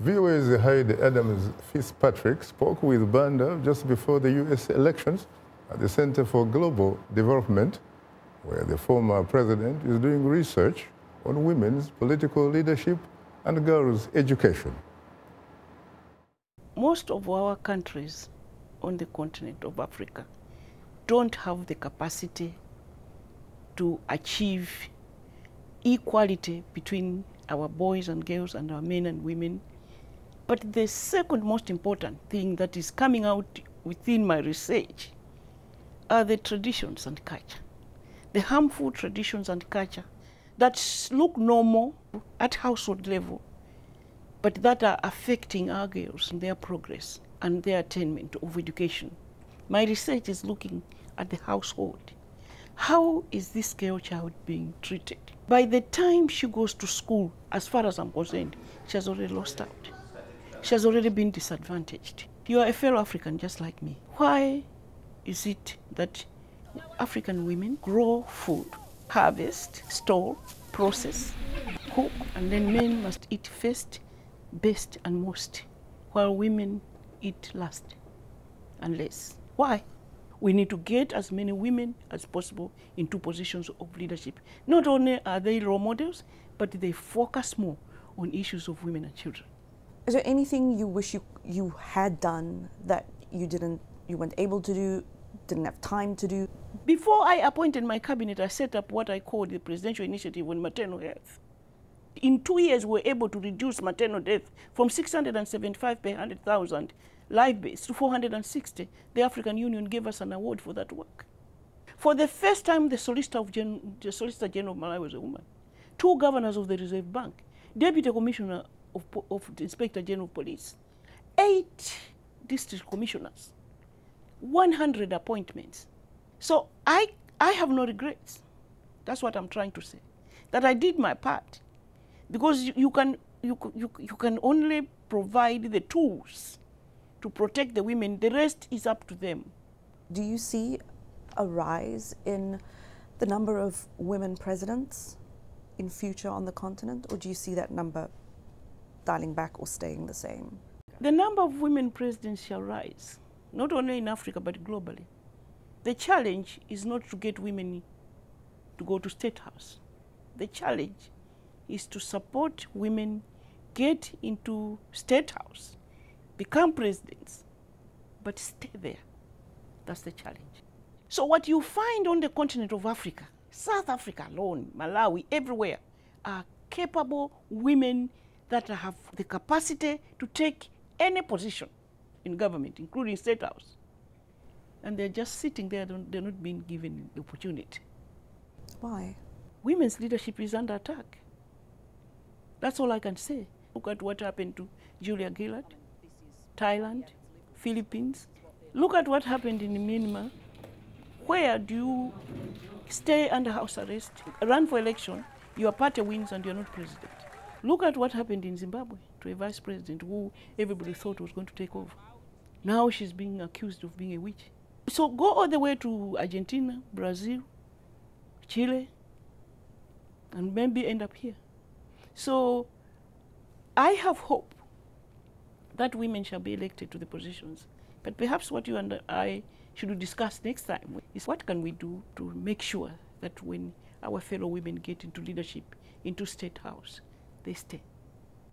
VOA's Hayde Fitzpatrick spoke with Banda just before the U.S. elections at the Center for Global Development, where the former president is doing research on women's political leadership and girls' education. Most of our countries on the continent of Africa don't have the capacity to achieve equality between our boys and girls and our men and women. But the second most important thing that is coming out within my research are the traditions and culture. The harmful traditions and culture that look normal at household level, but that are affecting our girls in their progress and their attainment of education. My research is looking at the household. How is this girl child being treated? By the time she goes to school, as far as I'm concerned, she has already lost out. She has already been disadvantaged. You are a fellow African just like me. Why is it that African women grow food, harvest, store, process, cook, and then men must eat first, best, and most, while women eat last and less? Why? We need to get as many women as possible into positions of leadership. Not only are they role models, but they focus more on issues of women and children. Is there anything you wish you had done that you weren't able to do, didn't have time to do? Before I appointed my cabinet, I set up what I called the Presidential Initiative on Maternal Health. In 2 years, we were able to reduce maternal death from 675 per 100,000 live-based to 460. The African Union gave us an award for that work. For the first time, the Solicitor General of Malawi was a woman. 2 governors of the Reserve Bank, Deputy Commissioner of the Inspector General of Police, 8 district commissioners, 100 appointments. So I have no regrets. That's what I'm trying to say. That I did my part. Because you can only provide the tools to protect the women. The rest is up to them. Do you see a rise in the number of women presidents in future on the continent, or do you see that number dialing back or staying the same? The number of women presidents shall rise, not only in Africa but globally. The challenge is not to get women to go to State House. The challenge is to support women get into State House, become presidents, but stay there. That's the challenge. So what you find on the continent of Africa, South Africa alone, Malawi, everywhere, are capable women that have the capacity to take any position in government, including State House. And they're just sitting there, they're not being given the opportunity. Why? Women's leadership is under attack. That's all I can say. Look at what happened to Julia Gillard, Thailand, Philippines. Look at what happened in Myanmar. Where do you stay under house arrest, run for election, your party wins and you're not president? Look at what happened in Zimbabwe to a vice president who everybody thought was going to take over. Now she's being accused of being a witch. So go all the way to Argentina, Brazil, Chile, and maybe end up here. So I have hope that women shall be elected to the positions. But perhaps what you and I should discuss next time is what can we do to make sure that when our fellow women get into leadership, into State House, they stay.